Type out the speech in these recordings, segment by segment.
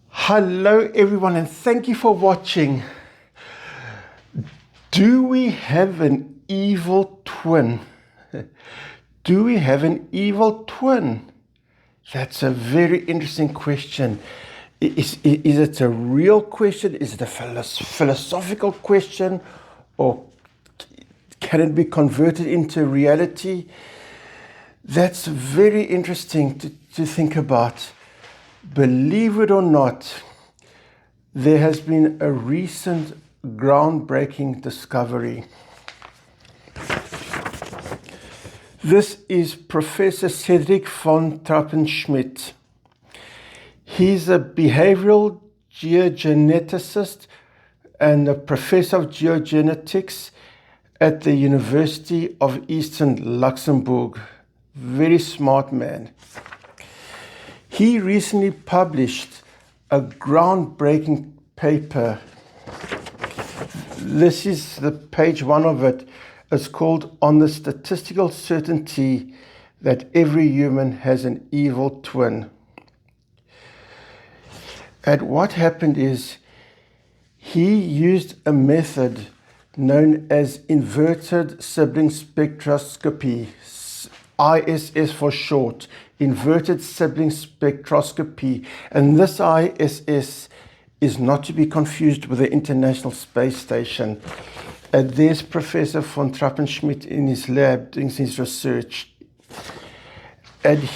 Hello everyone, and thank you for watching. Do we have an evil twin? Do we have an evil twin? That's a very interesting question. Is it a real question? Is it a philosophical question? Or can it be converted into reality? That's very interesting to think about. Believe it or not, there has been a recent groundbreaking discovery. This is Professor Cedric von Trappenschmidt. He's a behavioral geogeneticist and a professor of geogenetics at the University of Eastern Luxembourg. Very smart man. He recently published a groundbreaking paper. This is the page one of it. It's called "On the Statistical Certainty That Every Human Has an Evil Twin." And what happened is he used a method known as inverted sibling spectroscopy, ISS for short, inverted sibling spectroscopy. And this ISS is not to be confused with the International Space Station. There's Professor von Trappenschmidt in his lab doing his research. And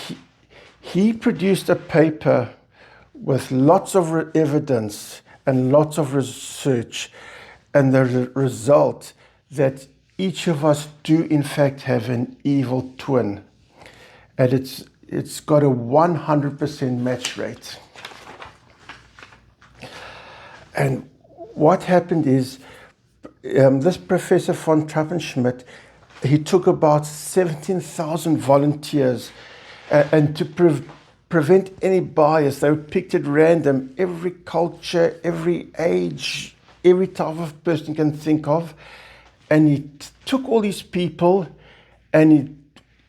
he produced a paper with lots of evidence and lots of research, and the result that each of us do in fact have an evil twin, and it's got a 100% match rate. And what happened is this Professor von Trappenschmidt, he took about 17,000 volunteers, and to prevent any bias, they were picked at random, every culture, every age, every type of person you can think of. And he took all these people, and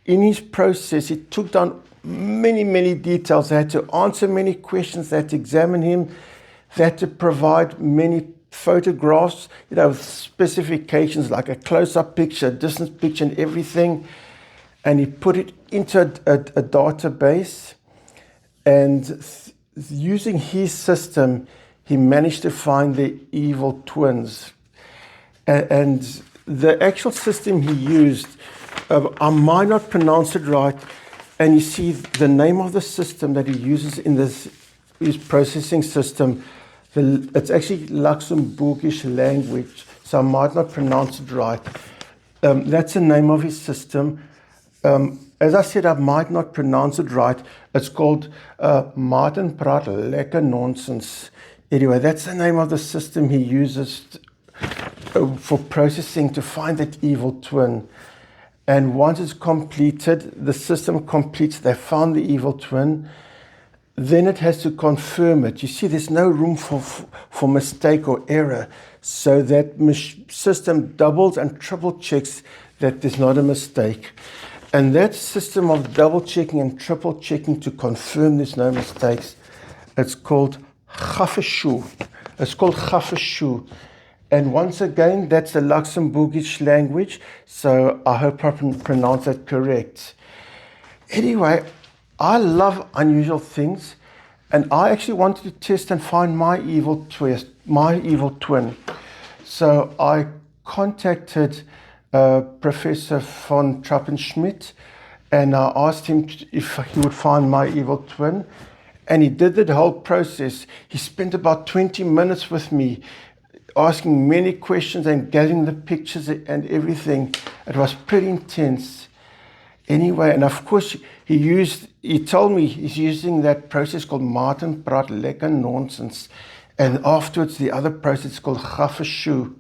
in his process, he took down many, many details. They had to answer many questions. They had to examine him. They had to provide many photographs, with specifications like a close-up picture, distance picture, and everything. And he put it into a database. And using his system, he managed to find the evil twins. And the actual system he used, I might not pronounce it right, and you see the name of the system that he uses in his processing system, it's actually Luxembourgish language, so I might not pronounce it right. That's the name of his system. As I said, I might not pronounce it right. It's called Martin Praat Lekker Nonsens. Anyway, that's the name of the system he uses for processing to find that evil twin. And once it's completed, the system completes, they found the evil twin, then it has to confirm it. You see, there's no room for mistake or error. So that system doubles and triple checks that there's not a mistake. And that system of double checking and triple checking to confirm there's no mistakes, it's called Gafeshu. It's called Gafeshu. And once again, that's the Luxembourgish language, so I hope I pronounce that correct. Anyway, I love unusual things, and I actually wanted to test and find my evil twin. So I contacted Professor von Trappenschmidt, and I asked him if he would find my evil twin, and he did the whole process. He spent about 20 minutes with me, asking many questions and gathering the pictures and everything. It was pretty intense. Anyway, and of course, he told me he's using that process called Martin Praat Lekker Nonsens. And afterwards, the other process is called Gafeshu.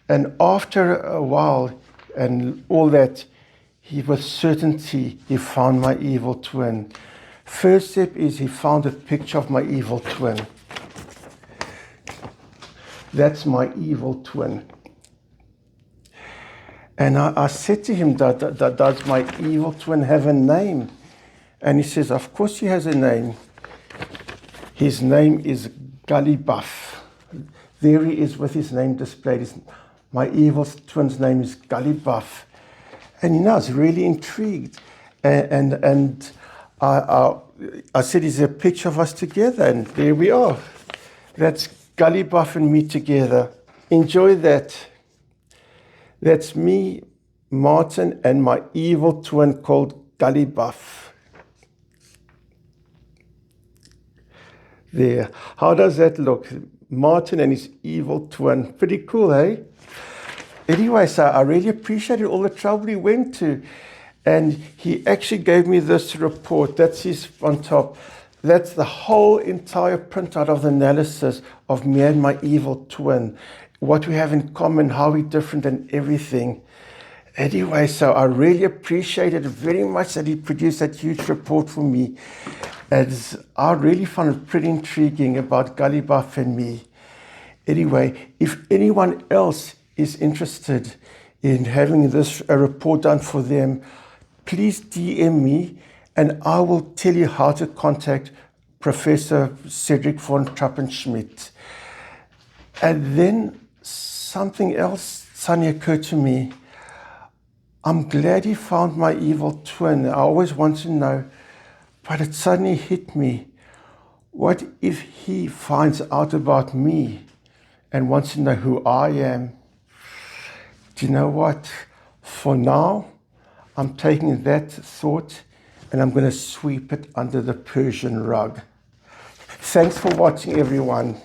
And after a while, and all that, with certainty, he found my evil twin. First step is he found a picture of my evil twin. That's my evil twin. And I said to him, does my evil twin have a name? And he says, of course he has a name. His name is Gully Buff. There he is with his name displayed. My evil twin's name is Gully Buff. And I was really intrigued. And I said, is there a picture of us together? And there we are. That's Gully Buff and me together. Enjoy that. That's me, Martin, and my evil twin called Gully Buff. There. How does that look? Martin and his evil twin. Pretty cool, eh? Anyway, so I really appreciated all the trouble he went to. And he actually gave me this report. That's his on top. That's the whole entire printout of the analysis of me and my evil twin. What we have in common, how we're different and everything. Anyway, so I really appreciated very much that he produced that huge report for me. As I really found it pretty intriguing about Gully Buff and me. Anyway, if anyone else is interested in having this report done for them, please DM me and I will tell you how to contact Professor Cedric von Trappenschmidt. And then something else suddenly occurred to me. I'm glad he found my evil twin. I always wanted to know, but it suddenly hit me. What if he finds out about me and wants to know who I am? Do you know what? For now, I'm taking that thought and I'm going to sweep it under the Persian rug. Thanks for watching, everyone.